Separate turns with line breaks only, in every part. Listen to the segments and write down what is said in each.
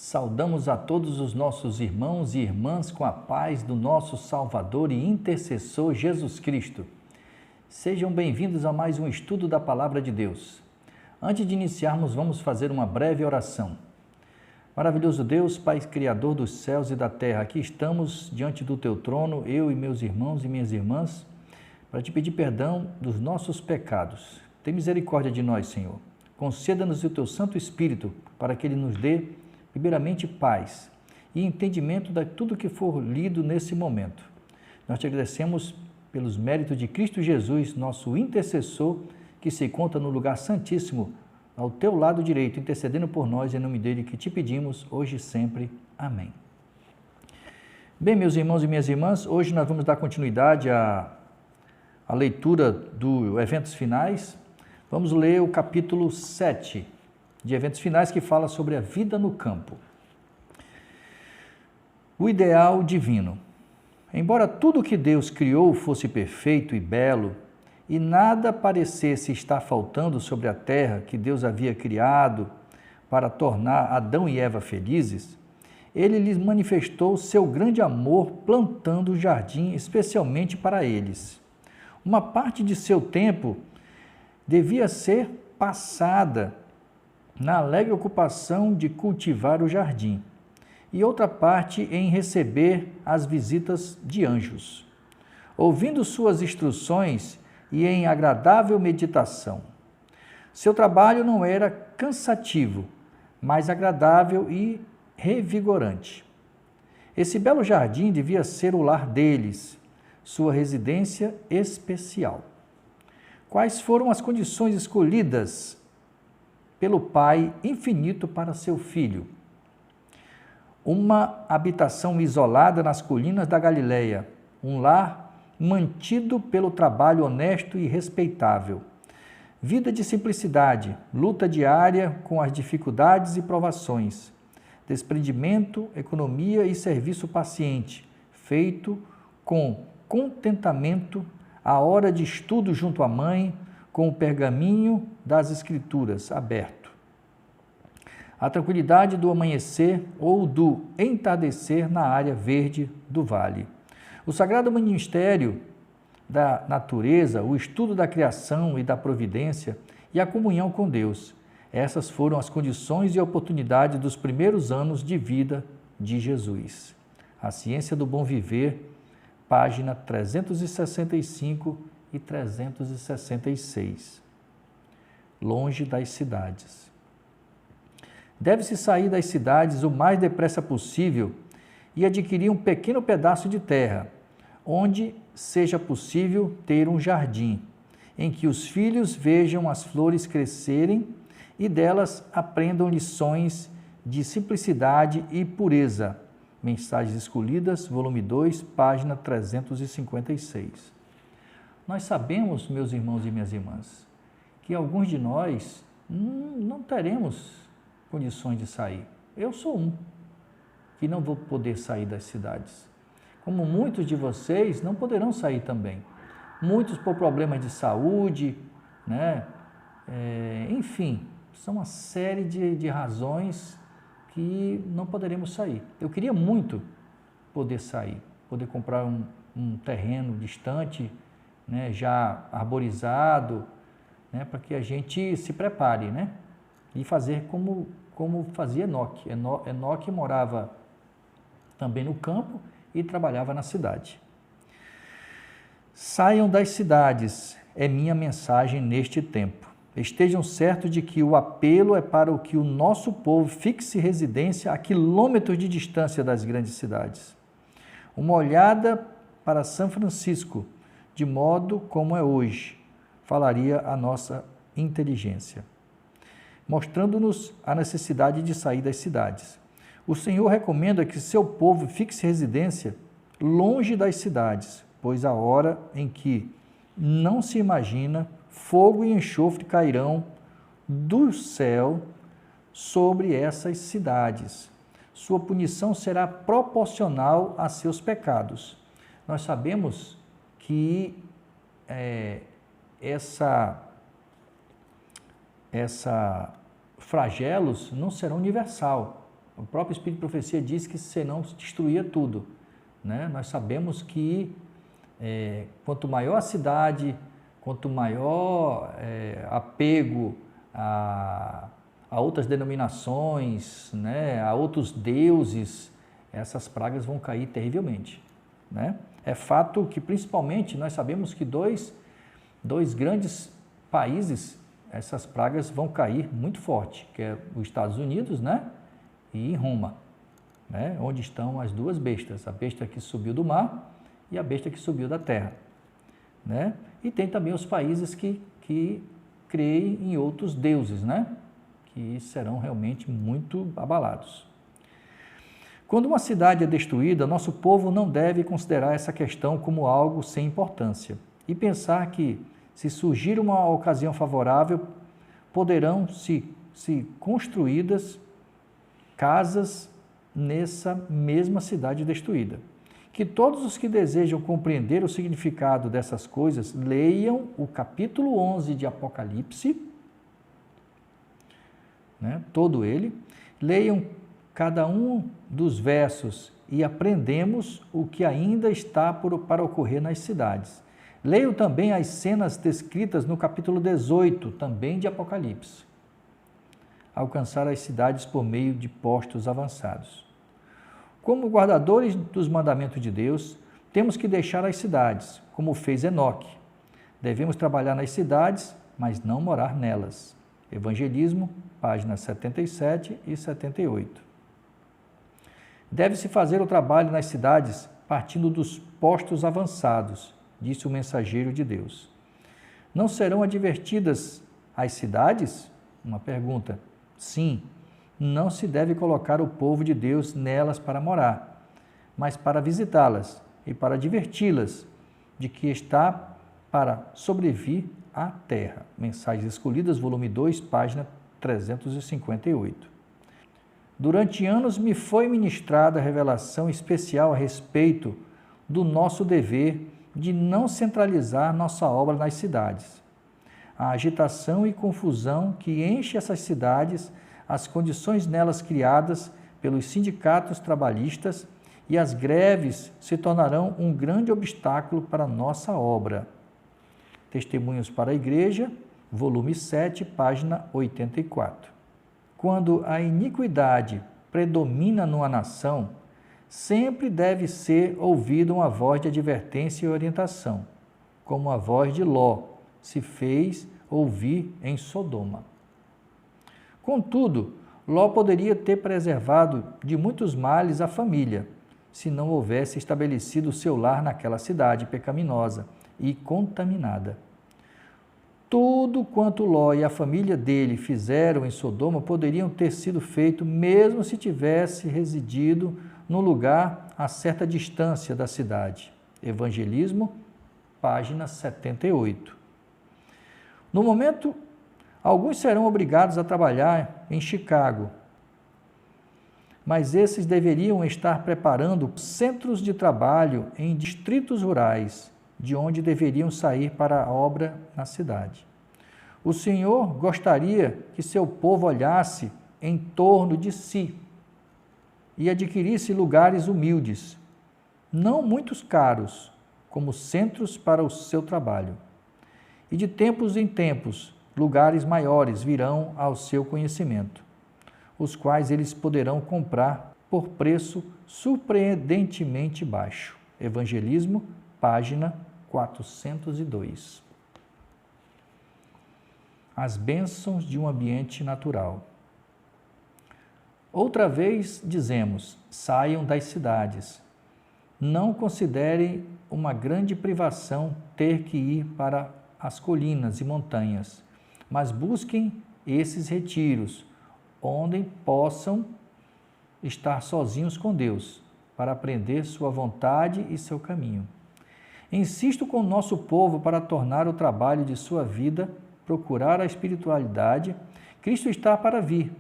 Saudamos a todos os nossos irmãos e irmãs com a paz do nosso Salvador e intercessor Jesus Cristo. Sejam bem-vindos a mais um estudo da Palavra de Deus. Antes de iniciarmos, vamos fazer uma breve oração. Maravilhoso Deus, Pai Criador dos céus e da terra, aqui estamos diante do Teu trono, eu e meus irmãos e minhas irmãs, para Te pedir perdão dos nossos pecados. Tem misericórdia de nós, Senhor. Conceda-nos o Teu Santo Espírito para que Ele nos dê primeiramente paz e entendimento de tudo que for lido nesse momento. Nós te agradecemos pelos méritos de Cristo Jesus, nosso intercessor, que se encontra no lugar santíssimo, ao teu lado direito, intercedendo por nós, em nome dele que te pedimos, hoje e sempre. Amém. Bem, meus irmãos e minhas irmãs, hoje nós vamos dar continuidade à leitura do Eventos Finais. Vamos ler o capítulo 7 de Eventos Finais, que fala sobre a vida no campo. O ideal divino. Embora tudo que Deus criou fosse perfeito e belo, e nada parecesse estar faltando sobre a terra que Deus havia criado para tornar Adão e Eva felizes, Ele lhes manifestou seu grande amor plantando o jardim especialmente para eles. Uma parte de seu tempo devia ser passada na alegre ocupação de cultivar o jardim, e outra parte em receber as visitas de anjos, ouvindo suas instruções e em agradável meditação. Seu trabalho não era cansativo, mas agradável e revigorante. Esse belo jardim devia ser o lar deles, sua residência especial. Quais foram as condições escolhidas pelo Pai infinito para seu Filho? Uma habitação isolada nas colinas da Galileia, um lar mantido pelo trabalho honesto e respeitável. Vida de simplicidade, luta diária com as dificuldades e provações, desprendimento, economia e serviço paciente, feito com contentamento, a hora de estudo junto à mãe, com o pergaminho das Escrituras aberto. A tranquilidade do amanhecer ou do entardecer na área verde do vale. O sagrado ministério da natureza, o estudo da criação e da providência e a comunhão com Deus. Essas foram as condições e oportunidades dos primeiros anos de vida de Jesus. A Ciência do Bom Viver, página 365 e 366. Longe das cidades. Deve-se sair das cidades o mais depressa possível e adquirir um pequeno pedaço de terra, onde seja possível ter um jardim, em que os filhos vejam as flores crescerem e delas aprendam lições de simplicidade e pureza. Mensagens Escolhidas, volume 2, página 356. Nós sabemos, meus irmãos e minhas irmãs, que alguns de nós não teremos condições de sair. Eu sou um que não vou poder sair das cidades. Como muitos de vocês não poderão sair também. Muitos por problemas de saúde, né? Enfim, são uma série de razões que não poderemos sair. Eu queria muito poder sair, poder comprar um terreno distante, né? Já arborizado, né? Para que a gente se prepare, né? E fazer como fazia Enoque. Enoque morava também no campo e trabalhava na cidade. Saiam das cidades, é minha mensagem neste tempo. Estejam certos de que o apelo é para o que o nosso povo fixe residência a quilômetros de distância das grandes cidades. Uma olhada para São Francisco, de modo como é hoje, falaria a nossa inteligência, mostrando-nos a necessidade de sair das cidades. O Senhor recomenda que seu povo fixe residência longe das cidades, pois a hora em que não se imagina, fogo e enxofre cairão do céu sobre essas cidades. Sua punição será proporcional a seus pecados. Nós sabemos que essa flagelos não serão universal, O próprio Espírito de Profecia diz que senão destruía tudo, né? Nós sabemos que quanto maior a cidade, quanto maior apego a outras denominações, né? A outros deuses, essas pragas vão cair terrivelmente, né? É fato que, principalmente, nós sabemos que dois grandes países, essas pragas vão cair muito forte, que é os Estados Unidos, né? E em Roma, né? Onde estão as duas bestas, a besta que subiu do mar e a besta que subiu da terra, né? E tem também os países que creem em outros deuses, né? Que serão realmente muito abalados. Quando uma cidade é destruída, nosso povo não deve considerar essa questão como algo sem importância e pensar que, se surgir uma ocasião favorável, poderão se construídas casas nessa mesma cidade destruída. Que todos os que desejam compreender o significado dessas coisas leiam o capítulo 11 de Apocalipse, né, todo ele, leiam cada um dos versos e aprendemos o que ainda está para ocorrer nas cidades. Leiam também as cenas descritas no capítulo 18, também de Apocalipse. Alcançar as cidades por meio de postos avançados. Como guardadores dos mandamentos de Deus, temos que deixar as cidades, como fez Enoque. Devemos trabalhar nas cidades, mas não morar nelas. Evangelismo, páginas 77 e 78. Deve-se fazer o trabalho nas cidades partindo dos postos avançados, disse o mensageiro de Deus. Não serão advertidas as cidades? Uma pergunta. Sim, não se deve colocar o povo de Deus nelas para morar, mas para visitá-las e para diverti-las de que está para sobrevir à terra. Mensagens Escolhidas, volume 2, página 358. Durante anos me foi ministrada revelação especial a respeito do nosso dever de não centralizar nossa obra nas cidades. A agitação e confusão que enche essas cidades, as condições nelas criadas pelos sindicatos trabalhistas e as greves se tornarão um grande obstáculo para nossa obra. Testemunhos para a Igreja, volume 7, página 84. Quando a iniquidade predomina numa nação, sempre deve ser ouvida uma voz de advertência e orientação, como a voz de Ló se fez ouvir em Sodoma. Contudo, Ló poderia ter preservado de muitos males a família, se não houvesse estabelecido seu lar naquela cidade pecaminosa e contaminada. Tudo quanto Ló e a família dele fizeram em Sodoma poderiam ter sido feito mesmo se tivesse residido num lugar a certa distância da cidade. Evangelismo, página 78. No momento, alguns serão obrigados a trabalhar em Chicago, mas esses deveriam estar preparando centros de trabalho em distritos rurais, de onde deveriam sair para a obra na cidade. O Senhor gostaria que seu povo olhasse em torno de si e adquirisse lugares humildes, não muito caros, como centros para o seu trabalho. E de tempos em tempos, lugares maiores virão ao seu conhecimento, os quais eles poderão comprar por preço surpreendentemente baixo. Evangelismo, página 402. As bênçãos de um ambiente natural. Outra vez dizemos, saiam das cidades. Não considerem uma grande privação ter que ir para as colinas e montanhas, mas busquem esses retiros, onde possam estar sozinhos com Deus, para aprender sua vontade e seu caminho. Insisto com o nosso povo para tornar o trabalho de sua vida, procurar a espiritualidade. Cristo está para vir.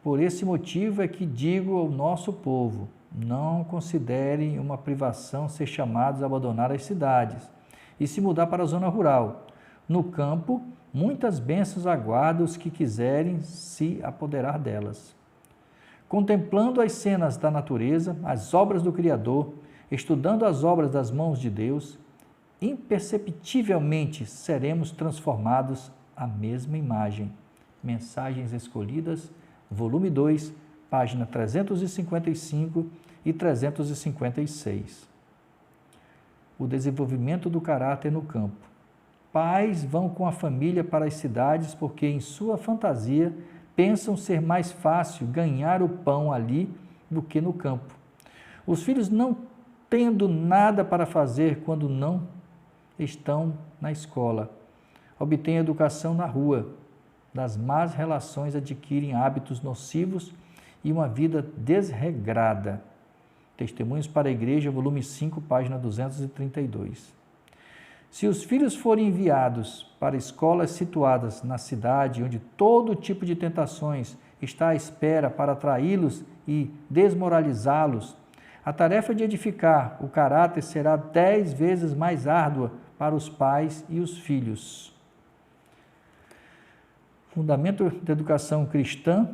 Por esse motivo é que digo ao nosso povo, não considerem uma privação ser chamados a abandonar as cidades e se mudar para a zona rural. No campo, muitas bênçãos aguardam os que quiserem se apoderar delas. contemplando as cenas da natureza, as obras do Criador, estudando as obras das mãos de Deus, imperceptivelmente seremos transformados à mesma imagem. Mensagens Escolhidas, volume 2, página 355 e 356. O desenvolvimento do caráter no campo. Pais vão com a família para as cidades porque, em sua fantasia, pensam ser mais fácil ganhar o pão ali do que no campo. Os filhos, não tendo nada para fazer quando não estão na escola, obtêm educação na rua. Das más relações adquirem hábitos nocivos e uma vida desregrada. Testemunhos para a Igreja, volume 5, página 232. Se os filhos forem enviados para escolas situadas na cidade, onde todo tipo de tentações está à espera para atraí-los e desmoralizá-los, a tarefa de edificar o caráter será 10 vezes mais árdua para os pais e os filhos. Fundamento da Educação Cristã,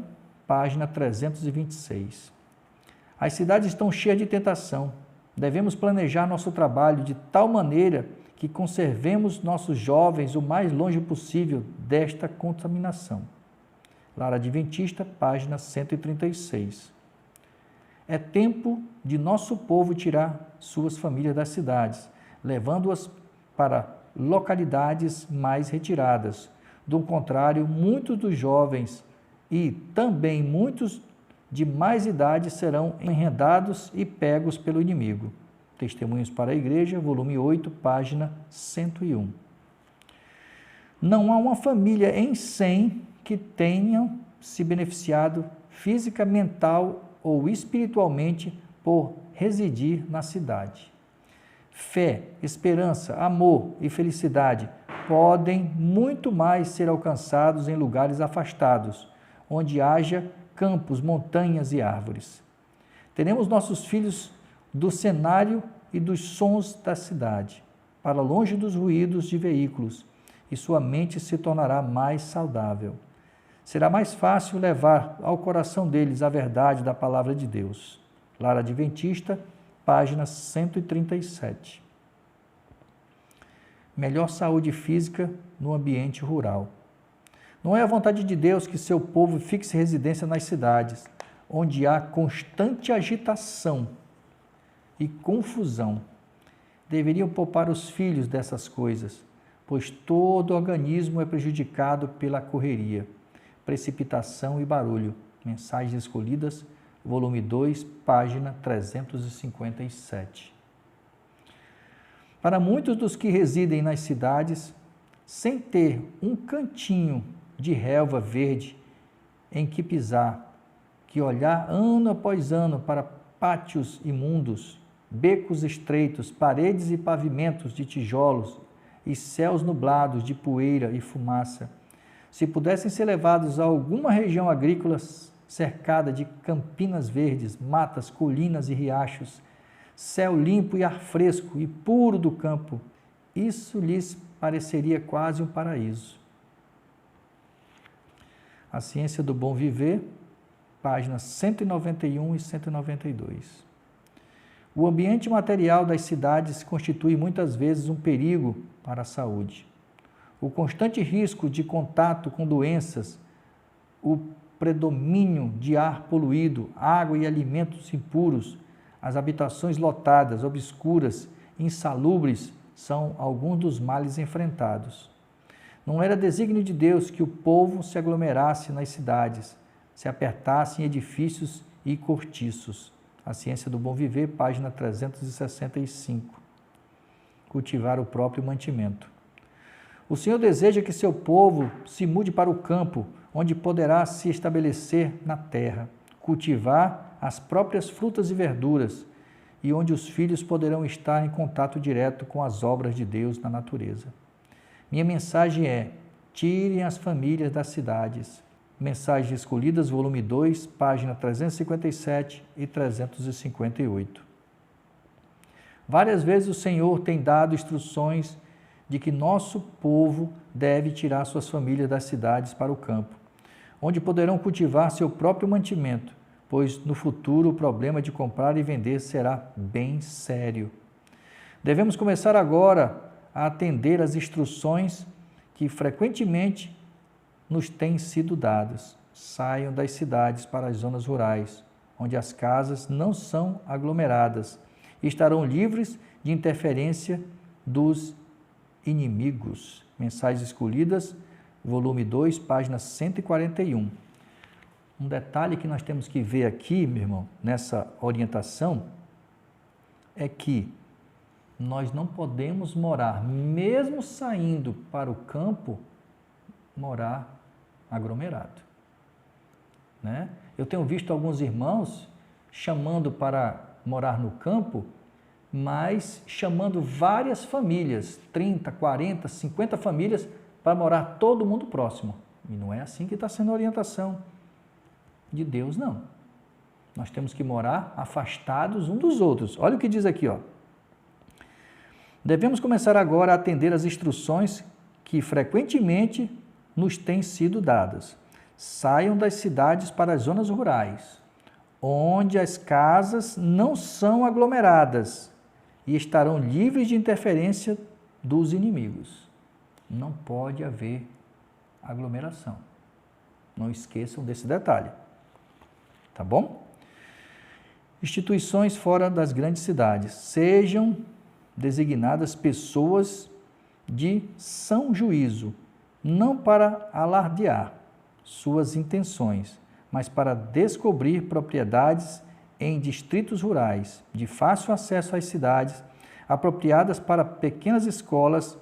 página 326. As cidades estão cheias de tentação. Devemos planejar nosso trabalho de tal maneira que conservemos nossos jovens o mais longe possível desta contaminação. Lar Adventista, página 136. É tempo de nosso povo tirar suas famílias das cidades, levando-as para localidades mais retiradas. Do contrário, muitos dos jovens e também muitos de mais idade serão enredados e pegos pelo inimigo. Testemunhos para a Igreja, volume 8, página 101. Não há uma família em 100 que tenham se beneficiado física, mental ou espiritualmente por residir na cidade. Fé, esperança, amor e felicidade podem muito mais ser alcançados em lugares afastados, onde haja campos, montanhas e árvores. Teremos nossos filhos do cenário e dos sons da cidade, para longe dos ruídos de veículos, e sua mente se tornará mais saudável. Será mais fácil levar ao coração deles a verdade da palavra de Deus. Lar Adventista, página 137. Melhor saúde física no ambiente rural. Não é a vontade de Deus que seu povo fixe residência nas cidades, onde há constante agitação e confusão. Deveriam poupar os filhos dessas coisas, pois todo organismo é prejudicado pela correria, precipitação e barulho. Mensagens Escolhidas, volume 2, página 357. Para muitos dos que residem nas cidades, sem ter um cantinho de relva verde em que pisar, que olhar ano após ano para pátios imundos, becos estreitos, paredes e pavimentos de tijolos e céus nublados de poeira e fumaça, se pudessem ser levados a alguma região agrícola cercada de campinas verdes, matas, colinas e riachos, céu limpo e ar fresco e puro do campo, isso lhes pareceria quase um paraíso. A Ciência do Bom Viver, páginas 191 e 192. O ambiente material das cidades constitui muitas vezes um perigo para a saúde. O constante risco de contato com doenças, o predomínio de ar poluído, água e alimentos impuros, as habitações lotadas, obscuras, insalubres, são alguns dos males enfrentados. Não era desígnio de Deus que o povo se aglomerasse nas cidades, se apertasse em edifícios e cortiços. A Ciência do Bom Viver, página 365. Cultivar o próprio mantimento. O Senhor deseja que seu povo se mude para o campo, onde poderá se estabelecer na terra, cultivar as próprias frutas e verduras, e onde os filhos poderão estar em contato direto com as obras de Deus na natureza. Minha mensagem é: tirem as famílias das cidades. Mensagens Escolhidas, volume 2, página 357 e 358. Várias vezes o Senhor tem dado instruções de que nosso povo deve tirar suas famílias das cidades para o campo, onde poderão cultivar seu próprio mantimento, pois no futuro o problema de comprar e vender será bem sério. Devemos começar agora a atender às instruções que frequentemente nos têm sido dadas. Saiam das cidades para as zonas rurais, onde as casas não são aglomeradas e estarão livres de interferência dos inimigos. Mensagens Escolhidas, volume 2, página 141. Um detalhe que nós temos que ver aqui, meu irmão, nessa orientação, é que nós não podemos morar, mesmo saindo para o campo, morar aglomerado, né? Eu tenho visto alguns irmãos chamando para morar no campo, mas chamando várias famílias, 30, 40, 50 famílias, para morar todo mundo próximo. E não é assim que está sendo a orientação de Deus, não. Nós temos que morar afastados uns dos outros. Olha o que diz aqui, ó. Devemos começar agora a atender às instruções que frequentemente nos têm sido dadas. Saiam das cidades para as zonas rurais, onde as casas não são aglomeradas e estarão livres de interferência dos inimigos. Não pode haver aglomeração. Não esqueçam desse detalhe. Tá bom? Instituições fora das grandes cidades. Sejam designadas pessoas de são juízo, não para alardear suas intenções, mas para descobrir propriedades em distritos rurais, de fácil acesso às cidades, apropriadas para pequenas escolas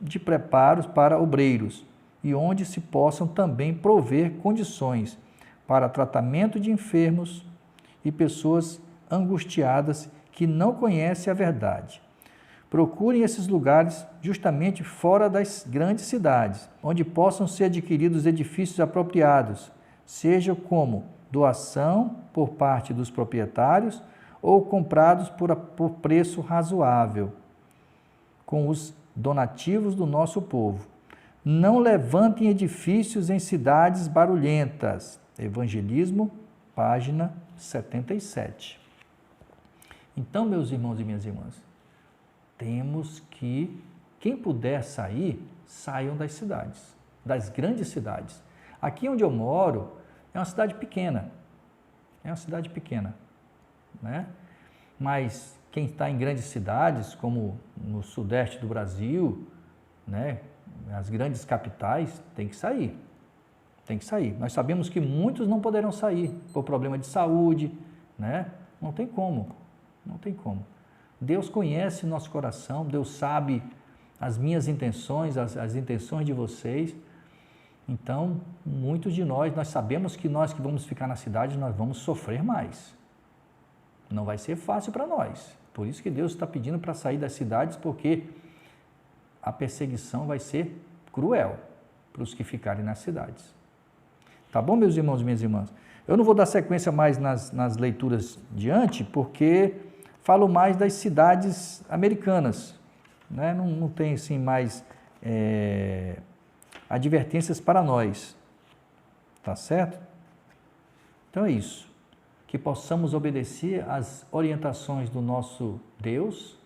de preparos para obreiros, e onde se possam também prover condições para tratamento de enfermos e pessoas angustiadas que não conhecem a verdade. Procurem esses lugares justamente fora das grandes cidades, onde possam ser adquiridos edifícios apropriados, seja como doação por parte dos proprietários ou comprados por preço razoável, com os donativos do nosso povo. Não levantem edifícios em cidades barulhentas. Evangelismo, página 77. Então, meus irmãos e minhas irmãs, temos que, quem puder sair, saiam das cidades, das grandes cidades. Aqui onde eu moro é uma cidade pequena, né? Mas quem está em grandes cidades, como no sudeste do Brasil, né, as grandes capitais, tem que sair. Nós sabemos que muitos não poderão sair por problema de saúde, né? Não tem como. Deus conhece nosso coração, Deus sabe as minhas intenções, as intenções de vocês. Então, muitos de nós sabemos que nós que vamos ficar na cidade, nós vamos sofrer mais. Não vai ser fácil para nós. Por isso que Deus está pedindo para sair das cidades, porque a perseguição vai ser cruel para os que ficarem nas cidades. Tá bom, meus irmãos e minhas irmãs? Eu não vou dar sequência mais nas leituras diante, porque falo mais das cidades americanas, né? Não tem assim mais advertências para nós, tá certo? Então é isso, que possamos obedecer às orientações do nosso Deus,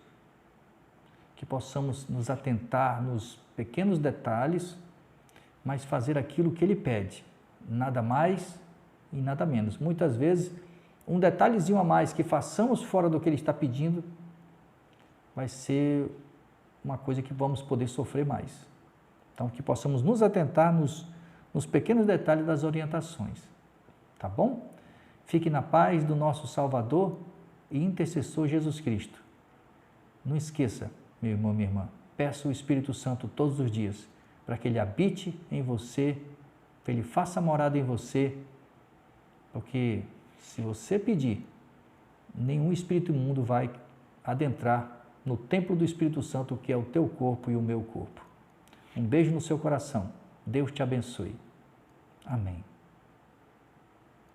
que possamos nos atentar nos pequenos detalhes, mas fazer aquilo que Ele pede, nada mais e nada menos. Muitas vezes, um detalhezinho a mais que façamos fora do que Ele está pedindo, vai ser uma coisa que vamos poder sofrer mais. Então, que possamos nos atentar nos pequenos detalhes das orientações. Tá bom? Fique na paz do nosso Salvador e intercessor Jesus Cristo. Não esqueça, meu irmão, minha irmã, peça o Espírito Santo todos os dias, para que Ele habite em você, que Ele faça morada em você, porque se você pedir, nenhum espírito imundo vai adentrar no templo do Espírito Santo, que é o teu corpo e o meu corpo. Um beijo no seu coração. Deus te abençoe. Amém.